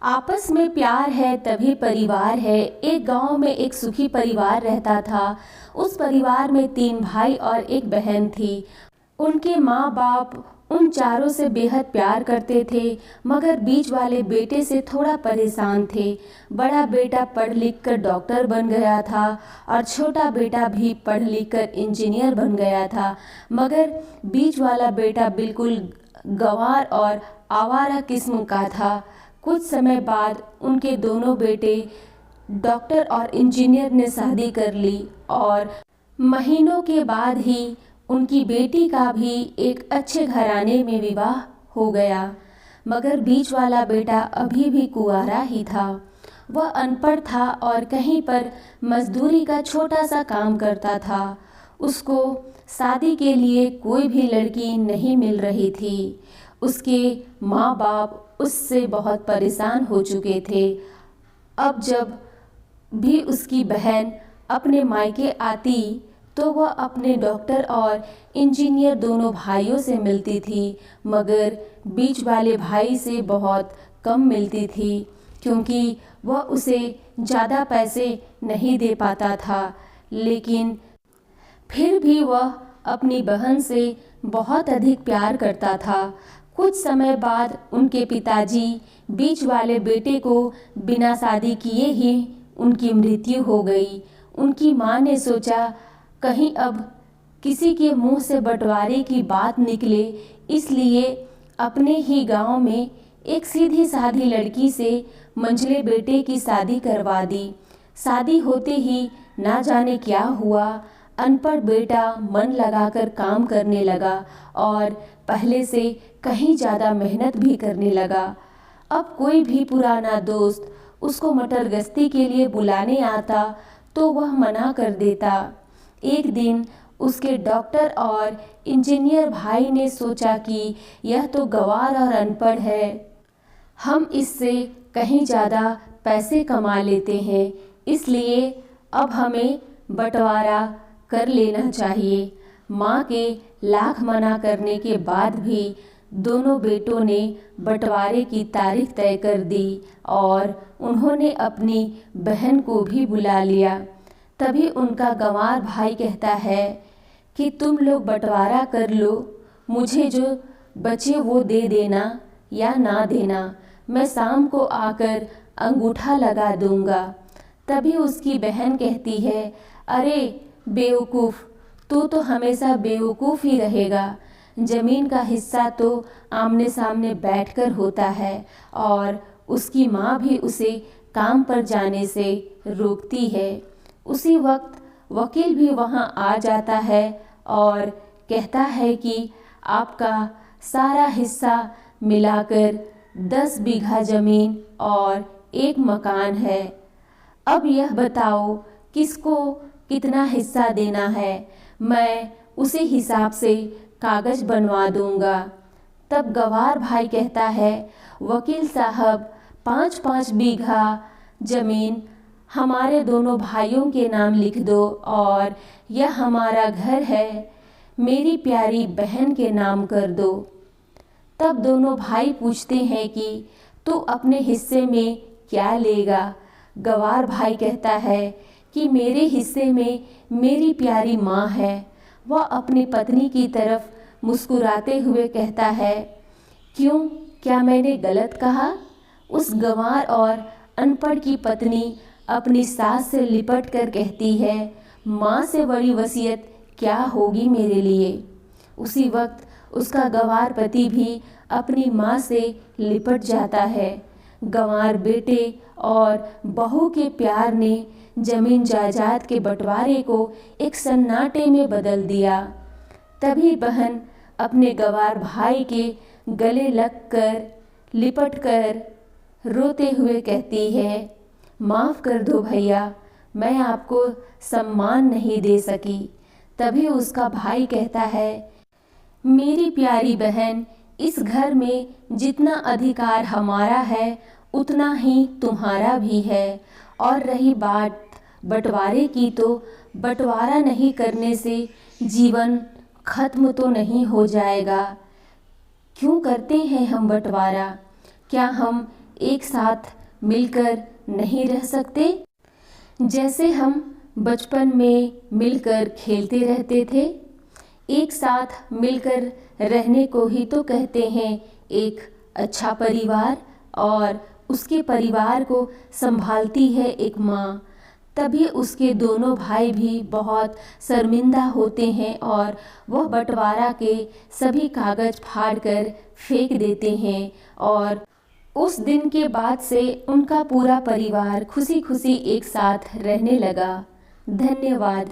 आपस में प्यार है तभी परिवार है। एक गांव में एक सुखी परिवार रहता था। उस परिवार में 3 भाई और एक बहन थी। उनके माँ बाप उन चारों से बेहद प्यार करते थे, मगर बीच वाले बेटे से थोड़ा परेशान थे। बड़ा बेटा पढ़ लिख कर डॉक्टर बन गया था और छोटा बेटा भी पढ़ लिख कर इंजीनियर बन गया था, मगर बीच वाला बेटा बिल्कुल गंवार और आवारा किस्म का था। कुछ समय बाद उनके दोनों बेटे डॉक्टर और इंजीनियर ने शादी कर ली और महीनों के बाद ही उनकी बेटी का भी एक अच्छे घराने में विवाह हो गया। मगर बीच वाला बेटा अभी भी कुंवारा ही था। वह अनपढ़ था और कहीं पर मजदूरी का छोटा सा काम करता था। उसको शादी के लिए कोई भी लड़की नहीं मिल रही थी। उसके माँ बाप उससे बहुत परेशान हो चुके थे। अब जब भी उसकी बहन अपने मायके आती तो वह अपने डॉक्टर और इंजीनियर दोनों भाइयों से मिलती थी, मगर बीच वाले भाई से बहुत कम मिलती थी, क्योंकि वह उसे ज़्यादा पैसे नहीं दे पाता था। लेकिन फिर भी वह अपनी बहन से बहुत अधिक प्यार करता था। कुछ समय बाद उनके पिताजी बीच वाले बेटे को बिना शादी किए ही उनकी मृत्यु हो गई। उनकी माँ ने सोचा कहीं अब किसी के मुंह से बंटवारे की बात निकले, इसलिए अपने ही गांव में एक सीधी सादी लड़की से मंझले बेटे की शादी करवा दी। शादी होते ही ना जाने क्या हुआ, अनपढ़ बेटा मन लगाकर काम करने लगा और पहले से कहीं ज़्यादा मेहनत भी करने लगा। अब कोई भी पुराना दोस्त उसको मटर गश्ती के लिए बुलाने आता तो वह मना कर देता। एक दिन उसके डॉक्टर और इंजीनियर भाई ने सोचा कि यह तो गंवार और अनपढ़ है, हम इससे कहीं ज़्यादा पैसे कमा लेते हैं, इसलिए अब हमें बंटवारा कर लेना चाहिए। माँ के लाख मना करने के बाद भी दोनों बेटों ने बंटवारे की तारीख तय कर दी और उन्होंने अपनी बहन को भी बुला लिया। तभी उनका गंवार भाई कहता है कि तुम लोग बंटवारा कर लो, मुझे जो बचे वो दे देना या ना देना, मैं शाम को आकर अंगूठा लगा दूंगा। तभी उसकी बहन कहती है, अरे बेवकूफ़, तू तो हमेशा बेवकूफ़ ही रहेगा। ज़मीन का हिस्सा तो आमने सामने बैठकर होता है। और उसकी माँ भी उसे काम पर जाने से रोकती है। उसी वक्त वकील भी वहाँ आ जाता है और कहता है कि आपका सारा हिस्सा मिलाकर 10 बीघा ज़मीन और एक मकान है। अब यह बताओ किसको कितना हिस्सा देना है, मैं उसी हिसाब से कागज़ बनवा दूंगा। तब गंवार भाई कहता है, वकील साहब 5-5 बीघा ज़मीन हमारे दोनों भाइयों के नाम लिख दो और यह हमारा घर है, मेरी प्यारी बहन के नाम कर दो। तब दोनों भाई पूछते हैं कि तू अपने हिस्से में क्या लेगा। गंवार भाई कहता है कि मेरे हिस्से में मेरी प्यारी माँ है। वह अपनी पत्नी की तरफ मुस्कुराते हुए कहता है, क्यों, क्या मैंने गलत कहा? उस गंवार और अनपढ़ की पत्नी अपनी सास से लिपट कर कहती है, माँ से बड़ी वसीयत क्या होगी मेरे लिए। उसी वक्त उसका गंवार पति भी अपनी माँ से लिपट जाता है। गंवार बेटे और बहू के प्यार ने जमीन जायदाद के बंटवारे को एक सन्नाटे में बदल दिया। तभी बहन अपने गंवार भाई के गले लगकर लिपट कर रोते हुए कहती है, माफ़ कर दो भैया, मैं आपको सम्मान नहीं दे सकी। तभी उसका भाई कहता है, मेरी प्यारी बहन, इस घर में जितना अधिकार हमारा है उतना ही तुम्हारा भी है। और रही बात बंटवारे की, तो बंटवारा नहीं करने से जीवन खत्म तो नहीं हो जाएगा। क्यों करते हैं हम बंटवारा? क्या हम एक साथ मिलकर नहीं रह सकते? जैसे हम बचपन में मिलकर खेलते रहते थे, एक साथ मिलकर रहने को ही तो कहते हैं एक अच्छा परिवार। और उसके परिवार को संभालती है एक माँ। तभी उसके दोनों भाई भी बहुत शर्मिंदा होते हैं और वह बंटवारा के सभी कागज़ फाड़कर फेंक देते हैं। और उस दिन के बाद से उनका पूरा परिवार खुशी खुशी एक साथ रहने लगा। धन्यवाद।